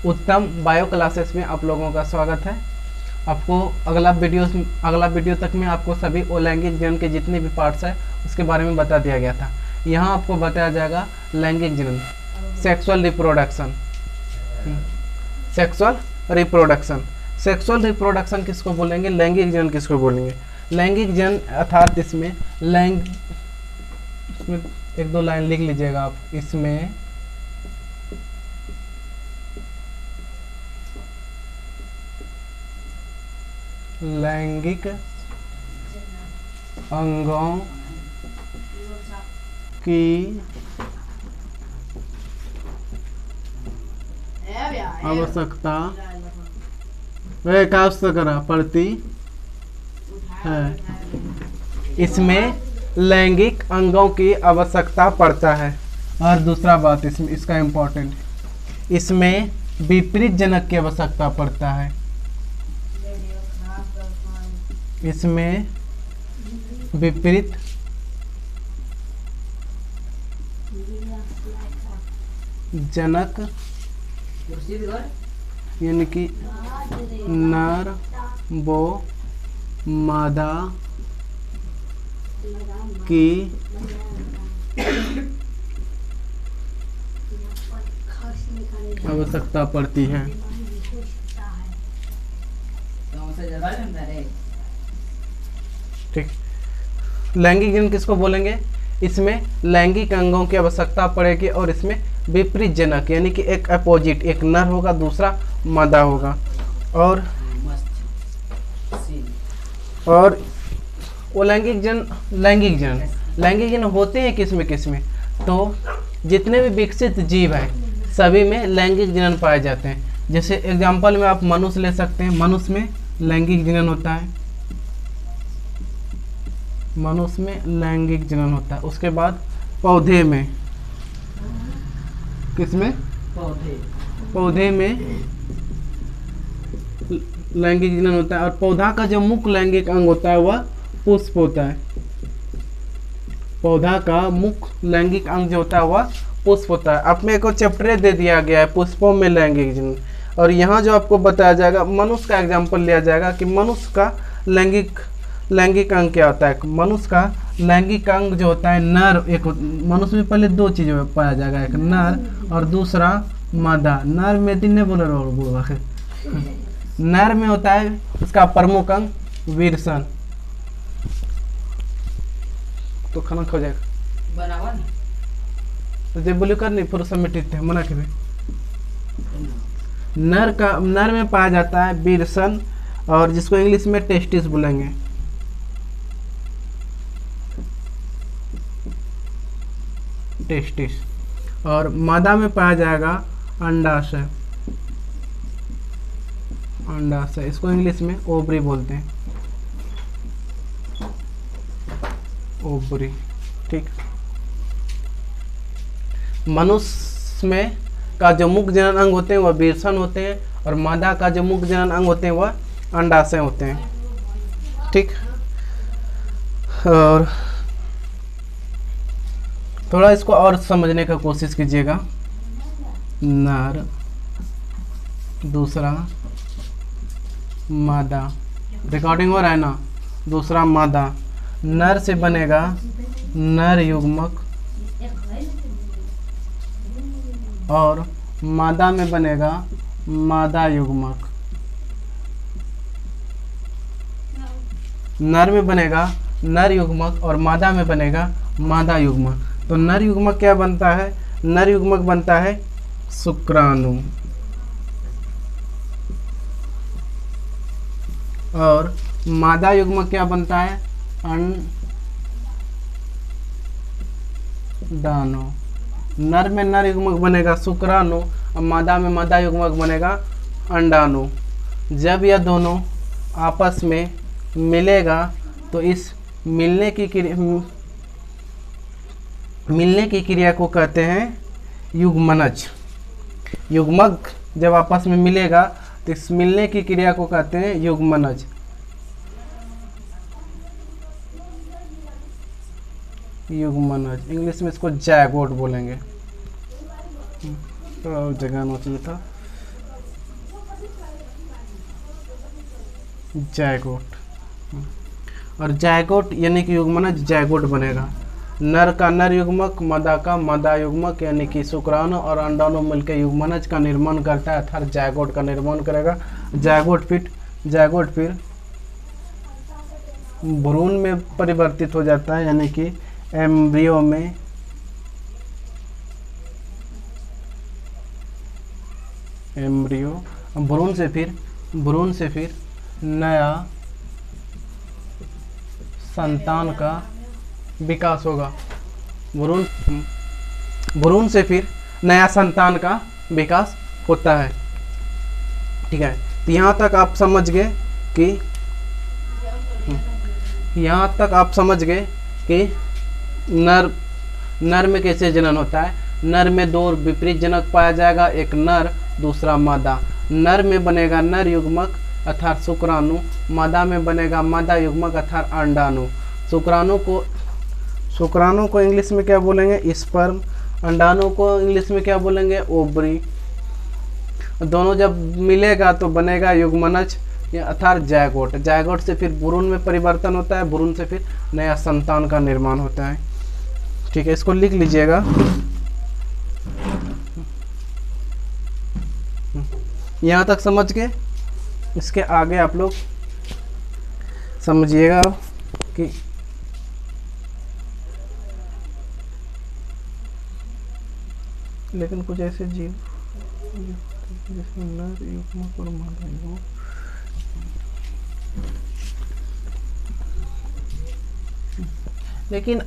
उत्तम bio classes में आप लोगों का स्वागत है। आपको अगला वीडियो तक में आपको सभी लैंगिक जनन के जितने भी पार्ट्स हैं उसके बारे में बता दिया गया था। यहाँ आपको बताया जाएगा लैंगिक जनन, सेक्सुअल रिप्रोडक्शन। सेक्सुअल रिप्रोडक्शन किसको बोलेंगे, लैंगिक जनन किसको बोलेंगे। लैंगिक जनन अर्थात इसमें एक दो लाइन लिख लीजिएगा आप। इसमें लैंगिक अंगों की आवश्यकता पड़ती है। इसमें लैंगिक अंगों की आवश्यकता पड़ता है। और दूसरा बात इसमें इसका इम्पोर्टेंट, इसमें विपरीत जनक की आवश्यकता पड़ता है। इसमें विपरीत जनक यानी कि नर व मादा की आवश्यकता पड़ती है। ठीक, लैंगिक जनन किसको बोलेंगे, इसमें लैंगिक अंगों की आवश्यकता पड़ेगी और इसमें विपरीत जनक यानी कि एक अपोजिट, एक नर होगा दूसरा मादा होगा। और वो लैंगिक जनन होते हैं किसमें, तो जितने भी विकसित जीव हैं सभी में लैंगिक जनन पाए जाते हैं। जैसे एग्जांपल में आप मनुष्य ले सकते हैं, मनुष्य में लैंगिक जनन होता है, मनुष्य में लैंगिक जनन होता है। उसके बाद पौधे में, किसमें, पौधे में लैंगिक जनन होता है। और पौधा का जो मुख्य लैंगिक अंग होता है वह पुष्प होता है। पौधा का मुख्य लैंगिक अंग जो होता है वह पुष्प होता है। आप में एक चैप्टर दे दिया गया है पुष्पों में लैंगिक जनन, और यहाँ जो आपको बताया जाएगा मनुष्य का एग्जाम्पल लिया जाएगा कि मनुष्य का लैंगिक अंग क्या होता है। मनुष्य का लैंगिक अंग जो होता है नर, एक मनुष्य में पहले दो चीज़ों में पाया जाएगा, एक नर और दूसरा मादा। नर में दिन ने बोला नर में होता है उसका प्रमुख अंग वीरसन। तो खाना खो जाएगा तो जब बोले कर नहीं पुरुष मिट्टी मना के नर में पाया जाता है वीरसन, और जिसको इंग्लिश में टेस्टिस बोलेंगे। टेस्टिस। और मादा में पाया जाएगा अंडाशय। इसको इंग्लिश में ओवरी बोलते हैं, ओवरी। ठीक, मनुष्य में का जो मुख्य जनन अंग होते हैं वह वीरसन होते हैं, और मादा का जो मुख्य जनन अंग होते हैं वह अंडाशय होते हैं। ठीक, और थोड़ा इसको और समझने का कोशिश कीजिएगा। नर दूसरा मादा, रिकॉर्डिंग हो रहा है ना, दूसरा मादा। नर से बनेगा नर युग्मक और मादा में बनेगा मादा युग्मक। नर में बनेगा नर युग्मक और मादा में बनेगा मादा युग्मक। तो नर युग्मक क्या बनता है, नर युग्मक बनता है शुक्राणु, और मादा युग्मक क्या बनता है अंडाणु। नर में नर युग्मक बनेगा शुक्राणु और मादा में मादा युग्मक बनेगा अंडाणु। जब यह दोनों आपस में मिलेगा तो इस मिलने की क्रिया को कहते हैं युग्मनज। युग्मक जब आपस में मिलेगा तो इस मिलने की क्रिया को कहते हैं युग्मनज। युग्मनज इंग्लिश में इसको जैगोट बोलेंगे। तो जगह चाहिए था। जायगोट। और जायगोट यानी कि युग्मनज जायगोट बनेगा। नर का नर युग्मक, मादा का मादा युग्मक, यानी कि शुक्राणु और अंडाणु मिलकर युग्मनज का निर्माण करता है अर्थात जायगोट का निर्माण करेगा। जायगोट फिर भ्रूण में परिवर्तित हो जाता है, यानी कि एम्ब्रियो में भ्रूण से फिर नया संतान का विकास होगा। भ्रूण से फिर नया संतान का विकास होता है। ठीक है, तो यहाँ तक आप समझ गए कि नर में कैसे जनन होता है। नर में दो विपरीत जनक पाया जाएगा, एक नर दूसरा मादा। नर में बनेगा नर युग्मक अर्थात शुक्राणु, मादा में बनेगा मादा युग्मक अर्थात अंडाणु। शुक्राणु को इंग्लिश में क्या बोलेंगे? स्पर्म। अंडाणु को इंग्लिश में क्या बोलेंगे? ओवरी। दोनों जब मिलेगा तो बनेगा युग्मनज अर्थात जायगोट। जायगोट से फिर भ्रूण में परिवर्तन होता है, भ्रूण से फिर नया संतान का निर्माण होता है। ठीक है, इसको लिख लीजिएगा। यहाँ तक समझ के इसके आगे आप लोग समझिएगा कि लेकिन कुछ ऐसे जीव जिसमें नर युग्मक और मादा युग्मक, लेकिन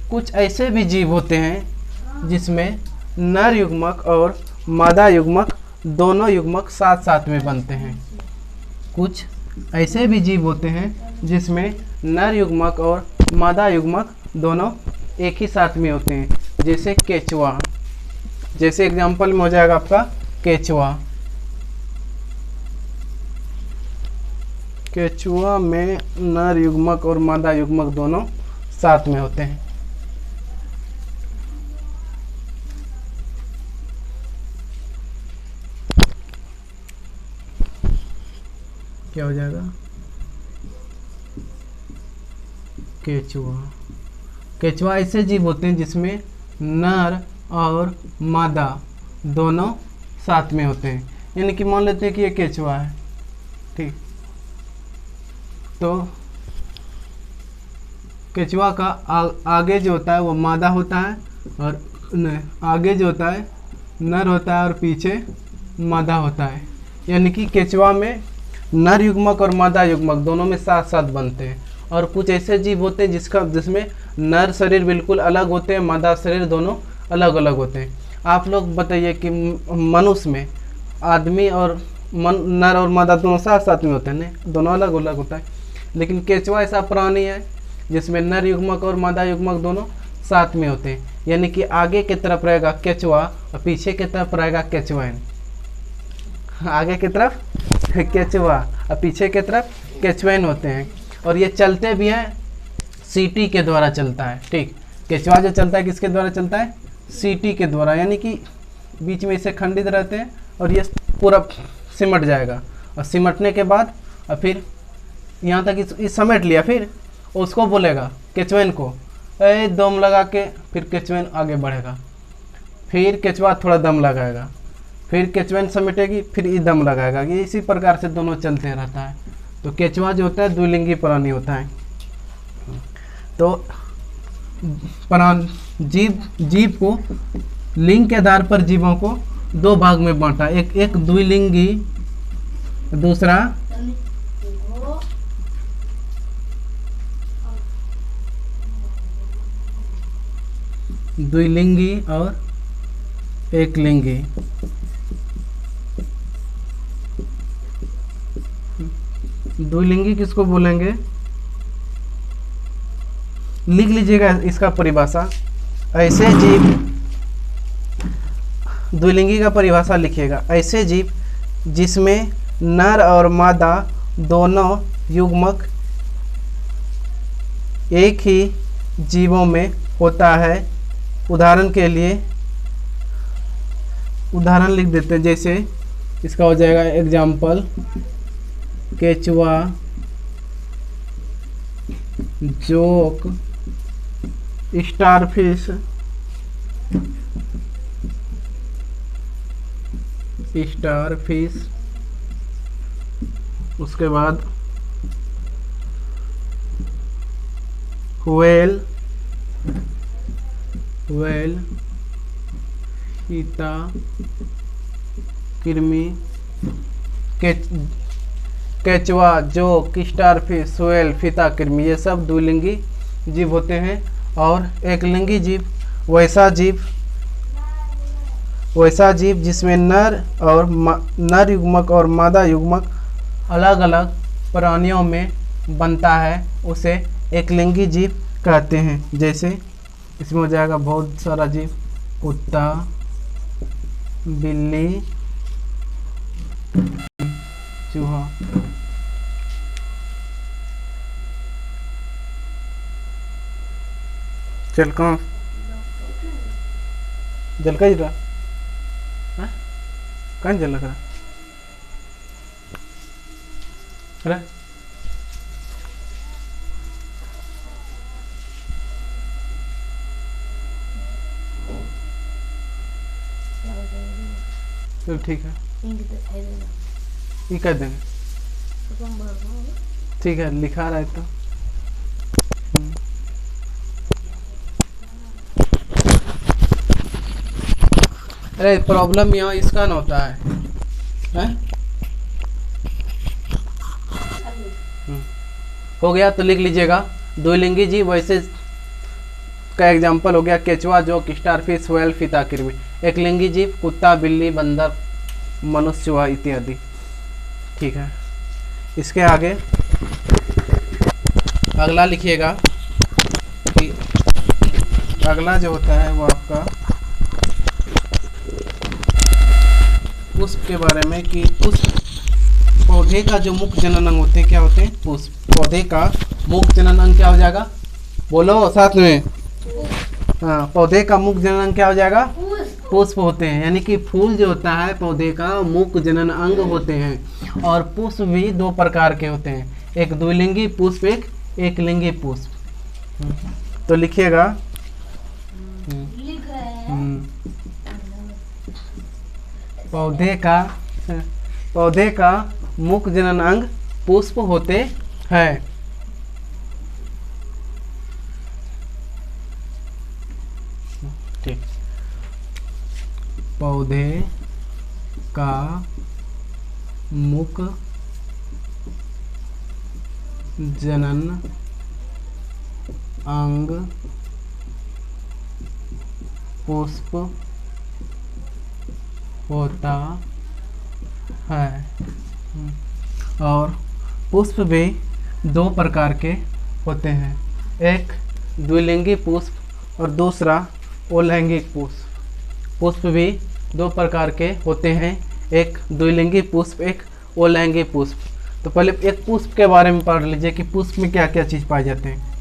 कुछ ऐसे भी जीव होते हैं जिसमें नर युग्मक और मादा युग्मक दोनों युग्मक साथ साथ में बनते हैं। कुछ ऐसे भी जीव होते हैं जिसमें नर युग्मक और मादा युग्मक दोनों एक ही साथ में होते हैं, जैसे केचुआ। जैसे एग्जाम्पल में हो जाएगा आपका केचुआ। केचुआ में नर युग्मक और मादा युग्मक दोनों साथ में होते हैं। क्या हो जाएगा? केचुआ ऐसे जीव होते हैं जिसमें नर और मादा दोनों साथ में होते हैं। यानी कि मान लेते हैं कि ये केचुआ है, ठीक, तो केचुआ का आगे जो होता है वो मादा होता है और आगे जो होता है नर होता है और पीछे मादा होता है। यानी कि केचुआ में नर युग्मक और मादा युग्मक दोनों में साथ साथ बनते हैं। और कुछ ऐसे जीव होते हैं जिसमें नर शरीर बिल्कुल अलग होते हैं, मादा शरीर दोनों अलग अलग होते हैं। आप लोग बताइए कि मनुष्य में आदमी और नर और मादा दोनों साथ साथ में होते हैं, नहीं, दोनों अलग अलग होता है। लेकिन केचुआ ऐसा प्राणी है जिसमें नर युग्मक और मादा युग्मक दोनों साथ में होते हैं। यानी कि आगे की तरफ रहेगा केचुआ और पीछे की तरफ रहेगा केचुआन। आगे की तरफ केचुआ और पीछे की तरफ केचुआन होते हैं। और ये चलते भी हैं सीटी के द्वारा चलता है। ठीक, केचुआ जो चलता है किसके द्वारा चलता है? सीटी के द्वारा। यानी कि बीच में इसे खंडित रहते हैं और ये पूरा सिमट जाएगा और सिमटने के बाद और फिर यहाँ तक इस समेट लिया, फिर उसको बोलेगा केचुआन को ए दम लगा के, फिर केचुआन आगे बढ़ेगा, फिर केचुआ थोड़ा दम लगाएगा, फिर केचुआन समेटेगी, फिर ये दम लगाएगा। ये इसी प्रकार से दोनों चलते रहता है। तो केचुआ जो होता है द्विलिंगी प्राणी होता है। तो जीव को लिंग के आधार पर जीवों को दो भाग में बांटा, एक द्विलिंगी, दूसरा द्विलिंगी और एक लिंगी। द्विलिंगी किसको बोलेंगे? लिख लीजिएगा इसका परिभाषा। ऐसे जीव, द्विलिंगी का परिभाषा लिखिएगा। ऐसे जीव जिसमें नर और मादा दोनों युग्मक एक ही जीवों में होता है। उदाहरण के लिए उदाहरण लिख देते हैं, जैसे इसका हो जाएगा एग्जाम्पल केचुआ, जोक, स्टारफिश, उसके बाद व्हेल, चीता, कृमि, केचुआ, जोक, स्टारफिश, व्हेल, फीता, कृमि, ये सब द्विलिंगी जीव होते हैं। और एक लिंगी जीव वैसा जीव जिसमें नर युग्मक और मादा युग्मक अलग अलग प्राणियों में बनता है, उसे एक लिंगी जीव कहते हैं। जैसे इसमें हो जाएगा बहुत सारा जीव, कुत्ता, बिल्ली, चूहा। चल कहाँ जल का रहा, कहाँ जल लग रहा अरे चल ठीक है, ये कर देंगे। ठीक है, लिखा रहा है तो अरे प्रॉब्लम यहाँ इसका ना होता है, हो गया तो लिख लीजिएगा। द्विलिंगी जीव वैसे का एग्जाम्पल हो गया केचुआ, जोक, स्टारफिश, व्हेल, फीता, कृमि। एक लिंगी जीव कुत्ता, बिल्ली, बंदर, मनुष्य, चूहा इत्यादि। ठीक है, इसके आगे अगला लिखिएगा कि अगला जो होता है वो आपका पुष्प के बारे में, कि पुष्प पौधे का जो मुख्य जनन अंग होते हैं क्या होते हैं? पुष्प। पौधे का मुख्य जनन अंग क्या हो जाएगा? बोलो साथ में। हाँ, पौधे का मुख्य जनन अंग क्या हो जाएगा? पुष्प होते हैं, यानी कि फूल जो होता है पौधे का मुख्य जनन अंग होते हैं। और पुष्प भी दो प्रकार के होते हैं, एक द्विलिंगी पुष्प, एक लिंगी पुष्प। तो लिखिएगा पौधे का मुख्य जनन अंग पुष्प होते हैं। ठीक, पौधे का मुख्य जनन अंग पुष्प होता है। और पुष्प भी दो प्रकार के होते हैं, एक द्विलिंगी पुष्प और दूसरा अलैंगिक पुष्प। पुष्प भी दो प्रकार के होते हैं, एक द्विलिंगी पुष्प, एक अलैंगिक पुष्प। तो पहले एक पुष्प के बारे में पढ़ लीजिए कि पुष्प में क्या क्या चीज़ पाए जाते हैं।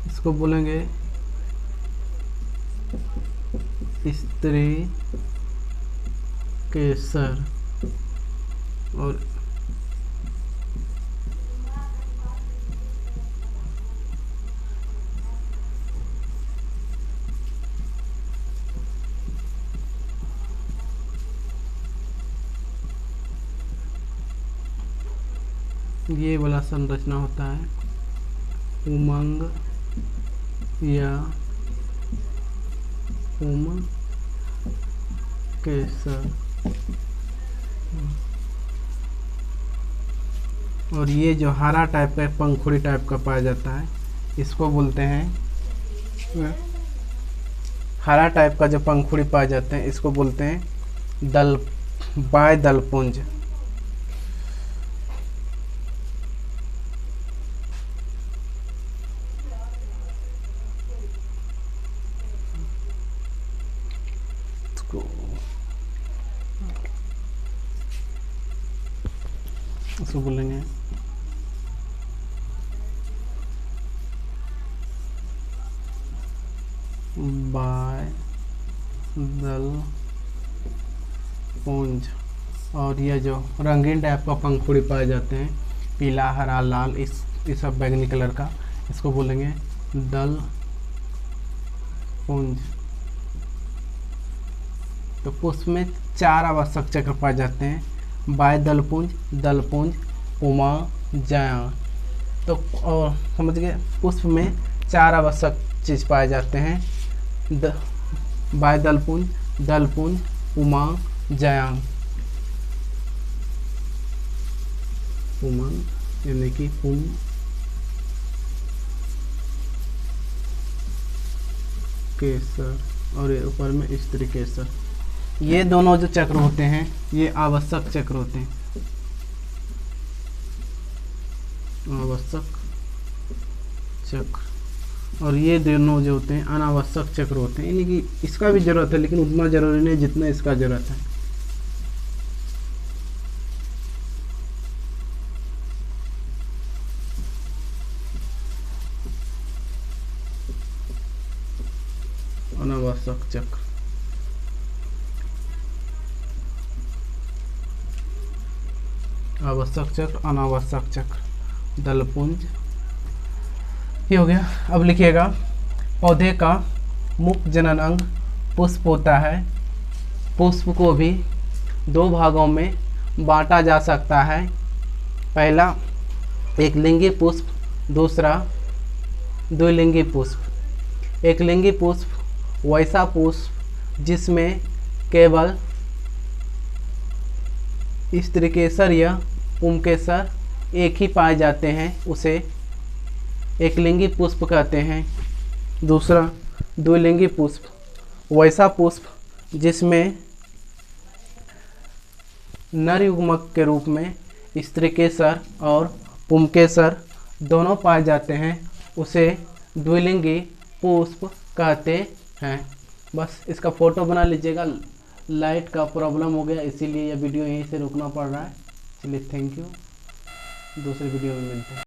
इसको बोलेंगे स्त्री केसर। और ये वाला संरचना होता है उमंग या केसर। और ये जो हरा टाइप का पंखुड़ी टाइप का पाया जाता है, इसको बोलते हैं, हरा टाइप का जो पंखुड़ी पाए जाते हैं इसको बोलते हैं बाह्यदलपुंज। इसको बोलेंगे बाह्यदलपुंज। और ये जो रंगीन टाइप का पंखुड़ी पाए जाते हैं, पीला, हरा, लाल, इस सब बैंगनी कलर का, इसको बोलेंगे दलपुंज। तो पुष्प में 4 आवश्यक चक्र पाए जाते हैं, बाह्यदलपुंज, दलपुंज, पुमांजयन। तो और समझ गए, पुष्प में 4 आवश्यक चीज पाए जाते हैं, बाह्यदलपुंज, दलपुंज, पुमांजयन। पुमांग यानी कि केसर, और ये ऊपर में स्त्री केसर। ये दोनों जो चक्र होते हैं ये आवश्यक चक्र होते हैं, आवश्यक चक्र। और ये दोनों जो होते हैं अनावश्यक चक्र होते हैं, यानी कि इसका भी जरूरत है लेकिन उतना जरूरी नहीं जितना इसका जरूरत है। अनावश्यक चक्र, आवश्यक चक्र, अनावश्यक चक्र, दलपुंज, ये हो गया। अब लिखिएगा, पौधे का मुख्य जनन अंग पुष्प होता है। पुष्प को भी 2 भागों में बांटा जा सकता है, पहला एक लिंगी पुष्प, दूसरा द्विलिंगी पुष्प। एक लिंगी पुष्प वैसा पुष्प जिसमें केवल स्त्रीकेसर या पुंकेसर एक ही पाए जाते हैं, उसे एकलिंगी पुष्प कहते हैं। दूसरा द्विलिंगी पुष्प वैसा पुष्प जिसमें नर युग्मक के रूप में स्त्रीकेसर और पुंकेसर दोनों पाए जाते हैं, उसे द्विलिंगी पुष्प कहते हैं। बस इसका फ़ोटो बना लीजिएगा। लाइट का प्रॉब्लम हो गया इसीलिए यह वीडियो यहीं से रुकना पड़ रहा है। चलिए थैंक यू, दूसरे वीडियो में मिलते हैं।